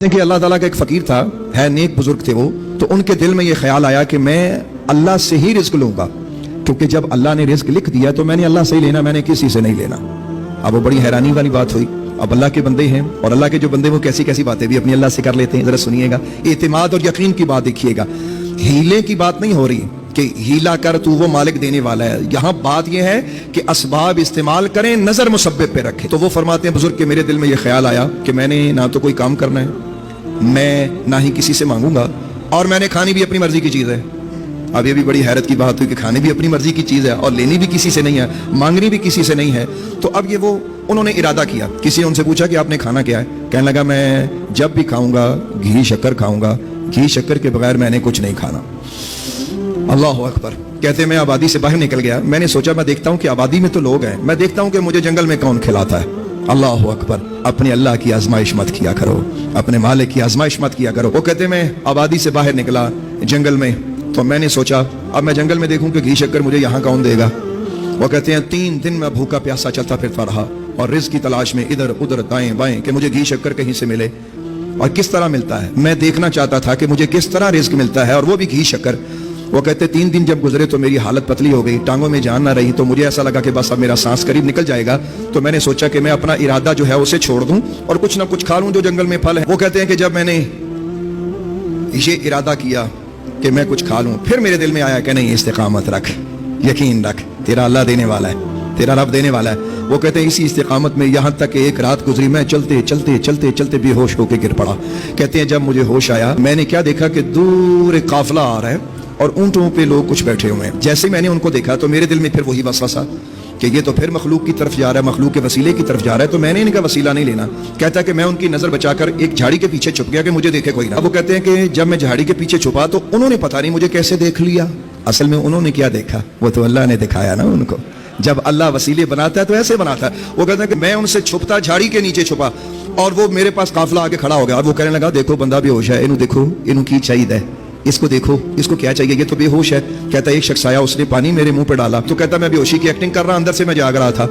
کہ اللہ تعالیٰ کا ایک فقیر تھا, ہے نیک بزرگ تھے وہ, تو ان کے دل میں یہ خیال آیا کہ میں اللہ سے ہی رزق لوں گا, کیونکہ جب اللہ نے رزق لکھ دیا تو میں نے اللہ سے ہی لینا, میں نے کسی سے نہیں لینا. اب وہ بڑی حیرانی والی بات ہوئی. اب اللہ کے بندے ہیں, اور اللہ کے جو بندے وہ کیسی کیسی باتیں بھی اپنی اللہ سے کر لیتے ہیں. ذرا سنیے گا, اعتماد اور یقین کی بات دیکھیے گا. ہیلے کی بات نہیں ہو رہی کہ ہیلا کر تو وہ مالک دینے والا ہے. یہاں بات یہ ہے کہ اسباب استعمال کریں, نظر مسبب پہ رکھیں. تو وہ فرماتے ہیں بزرگ کہ میرے دل میں یہ خیال آیا کہ میں نے نہ تو کوئی کام کرنا ہے, میں نہ ہی کسی سے مانگوں گا, اور میں نے کھانی بھی اپنی مرضی کی چیز ہے. اب یہ بھی بڑی حیرت کی بات ہوئی کہ کھانی بھی اپنی مرضی کی چیز ہے اور لینی بھی کسی سے نہیں ہے, مانگنی بھی کسی سے نہیں ہے. تو اب یہ وہ انہوں نے ارادہ کیا. کسی نے ان سے پوچھا کہ آپ نے کھانا کیا ہے؟ کہنے لگا میں جب بھی کھاؤں گا گھی شکر کھاؤں گا, گھی شکر کے بغیر میں نے کچھ نہیں کھانا. اللہ اکبر. کہتے ہیں میں آبادی سے باہر نکل گیا, میں نے سوچا میں دیکھتا ہوں کہ آبادی میں تو لوگ ہیں, میں دیکھتا ہوں کہ مجھے جنگل میں کون کھلاتا ہے. اللہ اکبر. اپنے اللہ کی آزمائش مت کیا کرو, اپنے مالک کی آزمائش مت کیا کرو. وہ کہتے ہیں میں آبادی سے باہر نکلا جنگل میں, تو میں نے سوچا اب میں جنگل میں دیکھوں کہ گھی شکر مجھے یہاں کون دے گا. وہ کہتے ہیں 3 دن میں بھوکا پیاسا چلتا پھرتا رہا, اور رزق کی تلاش میں ادھر ادھر دائیں بائیں کہ مجھے گھی شکر کہیں سے ملے, اور کس طرح ملتا ہے. میں دیکھنا چاہتا تھا کہ مجھے کس طرح رزق ملتا ہے, اور وہ بھی گھی شکر. وہ کہتے 3 دن جب گزرے تو میری حالت پتلی ہو گئی, ٹانگوں میں جان نہ رہی, تو مجھے ایسا لگا کہ بس اب میرا سانس قریب نکل جائے گا. تو میں نے سوچا کہ میں اپنا ارادہ جو ہے اسے چھوڑ دوں اور کچھ نہ کچھ کھا لوں جو جنگل میں پھل ہے. وہ کہتے ہیں کہ جب میں نے یہ ارادہ کیا کہ میں کچھ کھا لوں, پھر میرے دل میں آیا کہ نہیں, استقامت رکھ, یقین رکھ, تیرا اللہ دینے والا ہے, تیرا رب دینے والا ہے. وہ کہتے ہیں اسی استقامت میں یہاں تک کہ ایک رات گزری, میں چلتے چلتے چلتے چلتے بے ہوش ہو کے گر پڑا. کہتے ہیں جب مجھے ہوش آیا میں نے کیا دیکھا کہ دور ایک قافلہ آ رہا ہے اور اونٹوں پہ لوگ کچھ بیٹھے ہوئے ہیں. جیسے میں نے ان کو دیکھا تو میرے دل میں پھر وہی وسوسہ کہ یہ تو پھر مخلوق کی طرف جا رہا ہے, مخلوق کے وسیلے کی طرف جا رہا ہے, تو میں نے ان کا وسیلہ نہیں لینا. کہتا ہے کہ میں ان کی نظر بچا کر ایک جھاڑی کے پیچھے چھپ گیا کہ مجھے دیکھے کوئی نہ. وہ کہتے ہیں کہ جب میں جھاڑی کے پیچھے چھپا تو انہوں نے پتہ نہیں مجھے کیسے دیکھ لیا. اصل میں انہوں نے کیا دیکھا, وہ تو اللہ نے دکھایا نا ان کو. جب اللہ وسیلے بناتا ہے تو ایسے بناتا ہے. وہ کہتا ہے کہ میں ان سے چھپتا, جھاڑی کے نیچے چھپا, اور وہ میرے پاس قافلہ آ کے کھڑا ہو گیا, اور وہ کہنے لگا دیکھو بندہ بے ہوش ہے, انہوں دیکھو انہوں کی چاہیے, اس کو دیکھو, اس کو کیا چاہیے, یہ تو بے ہوش ہے. کہتا ہے ایک شخص آیا, اس نے پانی میرے منہ پہ ڈالا. تو کہتا میں بے ہوشی کی ایکٹنگ کر رہا, اندر سے میں جاگ رہا تھا.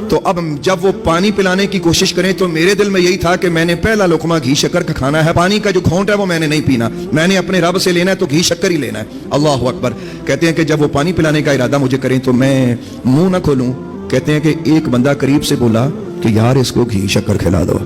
تو اب جب وہ پانی پلانے کی کوشش کریں تو میرے دل میں یہی تھا کہ میں نے پہلا لقمہ گھی شکر کا کھانا ہے, پانی کا جو گھونٹ ہے وہ میں نے نہیں پینا, میں نے اپنے رب سے لینا ہے تو گھی شکر ہی لینا ہے. اللہ اکبر. کہتے ہیں کہ جب وہ پانی پلانے کا ارادہ مجھے کریں تو میں منہ نہ کھولوں. کہتے ہیں کہ ایک بندہ قریب سے بولا کہ یار اس کو گھی شکر کھلا دو.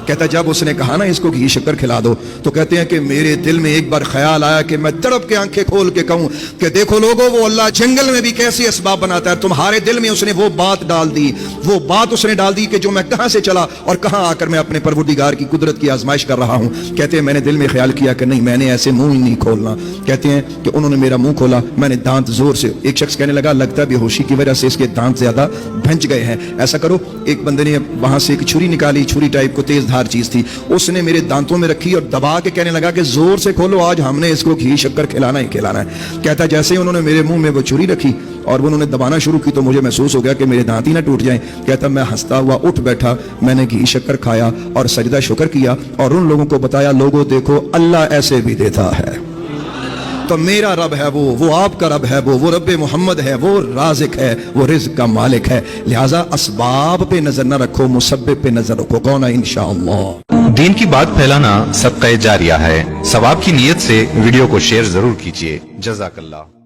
کہتا جب اس نے کہا نا اس کو گھی شکر کھلا دو, تو کہتے ہیں کہ میرے دل میں ایک بار خیال آیا کہ میں تڑپ کے آنکھیں کھول کے کہوں کہ دیکھو لوگوں, وہ اللہ جنگل میں بھی کیسے اسباب بناتا ہے. تمہارے دل میں اس نے وہ بات ڈال دی, وہ بات اس نے ڈال دی کہ جو میں کہاں سے چلا اور کہاں آ کر میں اپنے پروردگار کی قدرت کی آزمائش کر رہا ہوں. کہتے ہیں میں نے دل میں خیال کیا کہ نہیں, میں نے ایسے منہ ہی نہیں کھولنا. کہتے ہیں کہ انہوں نے میرا منہ کھولا, میں نے دانت زور سے, ایک شخص کہنے لگا لگتا ہے بے ہوشی کی وجہ سے اس کے دانت زیادہ بھنج گئے ہیں, ایسا کرو. ایک بندے نے وہاں سے ایک چھری نکالی, چھری ٹائپ کو تیز دھار چیز تھی, اس نے میرے دانتوں میں رکھی اور دبا کے کہنے لگا کہ زور سے کھولو, آج ہم نے اس کو گھی شکر کھلانا ہی کھلانا ہے. کہتا ہے جیسے ہی انہوں نے میرے منہ میں وہ چھری رکھی اور انہوں نے دبانا شروع کی تو مجھے محسوس ہو گیا کہ میرے دانت ہی نہ ٹوٹ جائیں. کہتا میں ہنستا ہوا اٹھ بیٹھا, میں نے گھی شکر کھایا اور سجدہ شکر کیا, اور ان لوگوں کو بتایا لوگوں دیکھو اللہ ایسے بھی دیتا ہے. تو میرا رب ہے وہ آپ کا رب ہے وہ رب محمد ہے, وہ رازق ہے, وہ رزق کا مالک ہے. لہٰذا اسباب پہ نظر نہ رکھو, مسبب پہ نظر رکھو. کون ہے انشاءاللہ. دین کی بات پھیلانا صدقہ جاریہ ہے. ثواب کی نیت سے ویڈیو کو شیئر ضرور کیجیے. جزاک اللہ.